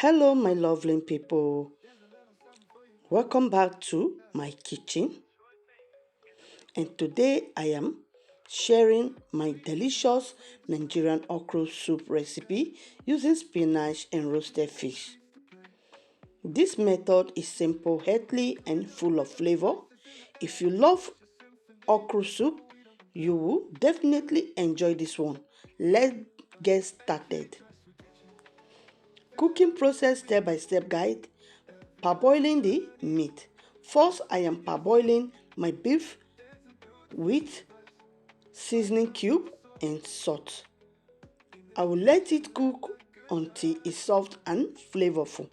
Hello, my lovely people. Welcome back to my kitchen. And today I am sharing my delicious Nigerian okra soup recipe using spinach and roasted fish. This method is simple, healthy, and full of flavor. If you love okra soup, you will definitely enjoy this one. Let's get started. Cooking process step by step guide. Parboiling the meat. First, I am parboiling my beef with seasoning cube and salt. I will let it cook until it's soft and flavorful.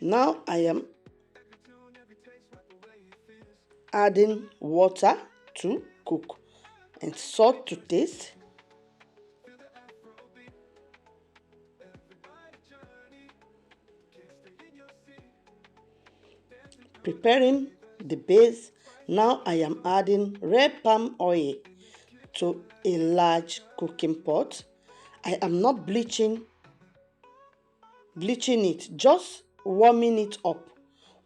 Now I am adding water to cook and salt to taste. Preparing the base. Now I am adding red palm oil to a large cooking pot. I am not bleaching it, just warming it up.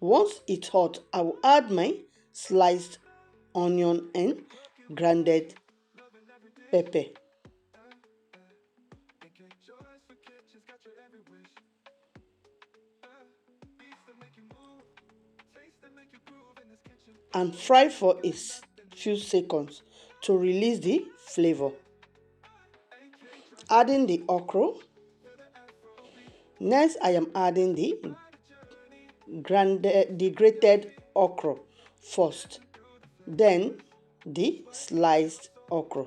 Once it's hot, I will add my sliced onion and grounded pepper. And fry for a few seconds to release the flavor. Adding the okra. Next, I am adding the grated okra first, then the sliced okra.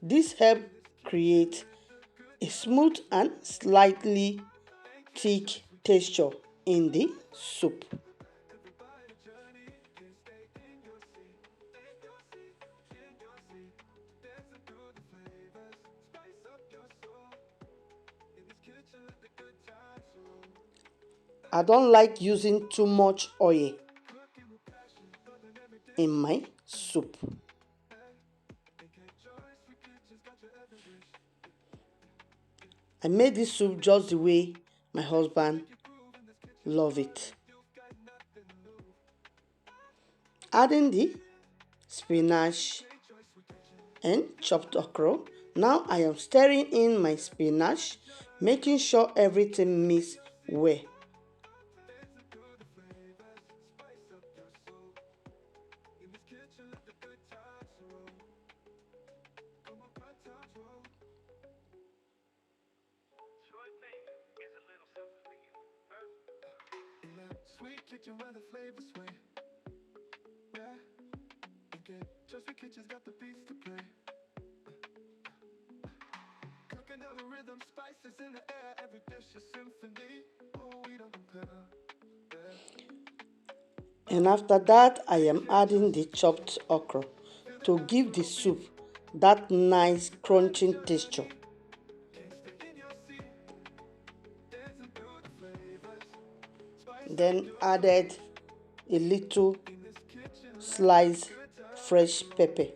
This helps create a smooth and slightly thick texture in the soup. I don't like using too much oil in my soup. I made this soup just the way my husband loves it. Adding the spinach and chopped okra. Now I am stirring in my spinach, making sure everything mixes well. Sweet kitchen where the flavors sway. Yeah, Nkjoysweetkitchen's got the beats to play. Cooking up a rhythm, spices in the air. Every dish a symphony. Oh, we don't compare. And after that, I am adding the chopped okra to give the soup that nice crunching texture. Then added a little sliced fresh pepper.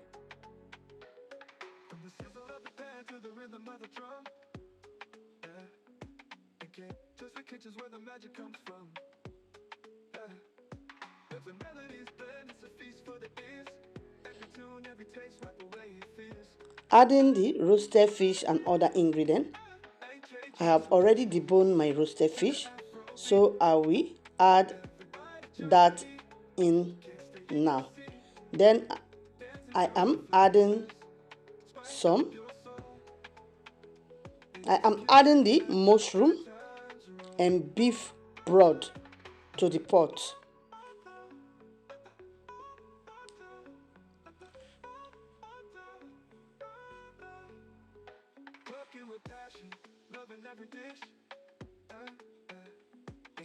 Adding the roasted fish and other ingredients. I have already deboned my roasted fish, so I will add that in now. Then I am adding the mushroom and beef broth to the pot.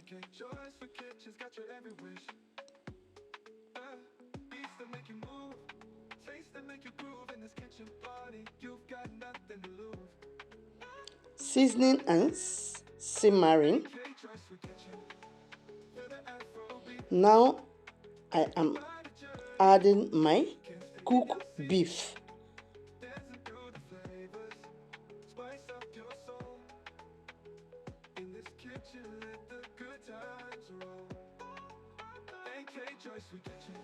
Nkjoysweetkitchen's got your every wish. Beats that make you move, taste that make you groove in this kitchen party. You've got nothing to lose. Seasoning and simmering. Now I am adding my cooked beef. Nkjoysweetkitchen.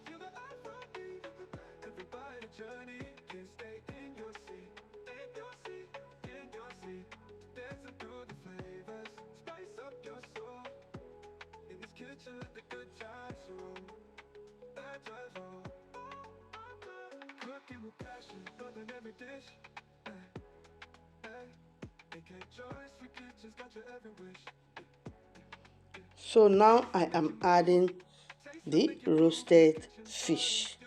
Feel the Afrobeat. Everybody journey can stay in your seat. In your seat, in your seat. Dancing through the flavors. Spice up your soul. In this kitchen, let the good times roll. That drives roll. Cooking with passion, loving every dish. Hey, hey. Nkjoysweetkitchen's got your every wish. So now I am adding the roasted fish.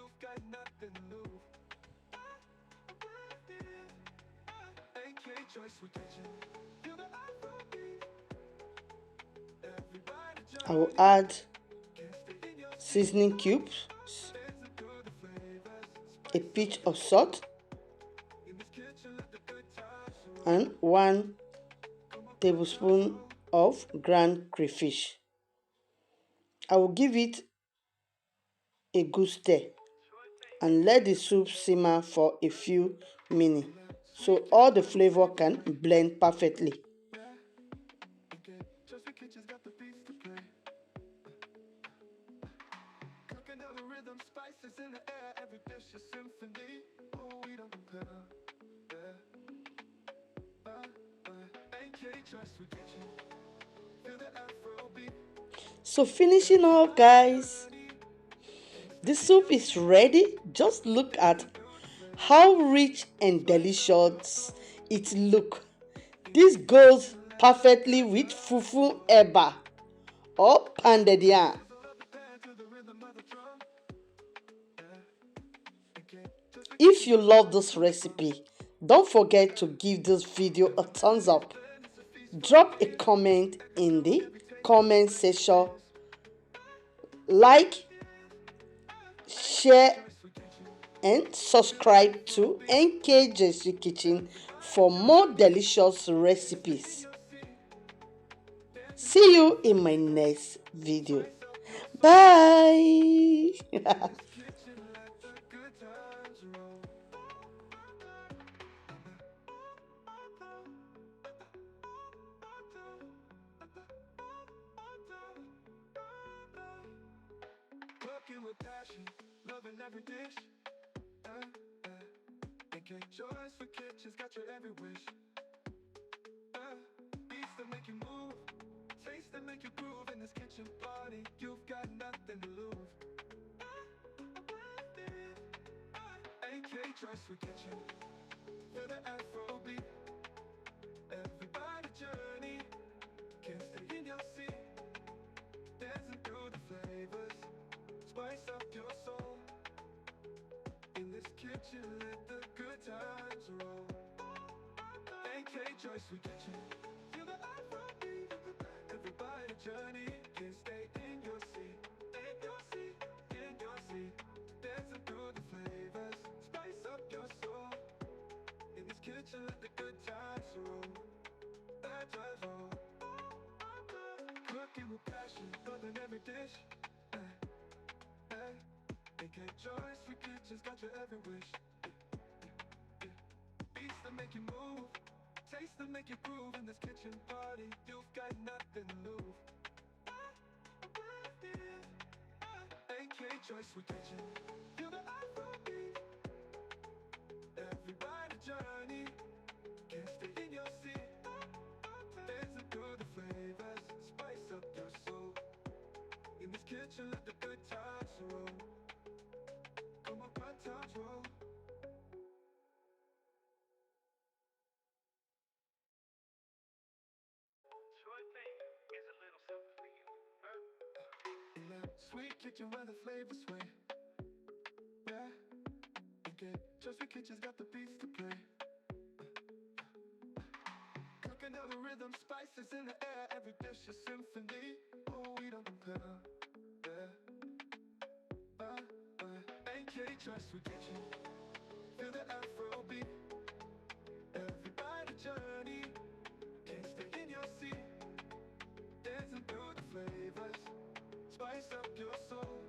I will add seasoning cubes, a pinch of salt, and 1 tablespoon of ground crayfish. I will give it a good stir and let the soup simmer for a few minutes so all the flavor can blend perfectly. So finishing up, guys, the soup is ready. Just look at how rich and delicious it looks. This goes perfectly with fufu eba or pounded yam. If you love this recipe, don't forget to give this video a thumbs up. Drop a comment in the comment section. Like, share, and subscribe to Nkjoysweetkitchen for more delicious recipes. See you in my next video. Bye. Cooking with passion, loving every dish. Nkjoysweetkitchen's got your every wish. Beats that make you move, taste that make you groove. In this kitchen party, you've got nothing to lose. Nkjoysweetkitchen, feel the Afrobeat. Everybody journey can stay in your seat. Dancing through the flavors, spice up your soul. In this kitchen, let the good times roll. Nkjoysweetkitchen, feel the Afrobeat. Everybody journey can stay in your seat. In your seat, in your seat. Dancing through the flavors, spice up your soul. In this kitchen, let the good times roll. That drives roll. Cooking with passion, loving every dish. Nkjoysweetkitchen's got your every wish. Beats that make you move, taste that make you groove. In this kitchen party, you've got nothing to lose. Nkjoysweetkitchen, feel the Afrobeat. Everybody journey can stay in your seat. Dancing through the flavors, spice up your soul. In this kitchen, let the good times roll. Come on, good times roll. In that sweet kitchen where the flavors sway. Yeah, Nkjoysweetkitchen's got the beats to play. Cooking out the rhythm, spices in the air. Every dish a symphony. Oh, we don't compare. Yeah. Nkjoysweetkitchen, feel the Afrobeat. Everybody journey can stay in your seat. Dancing through the flavors, spice up your soul.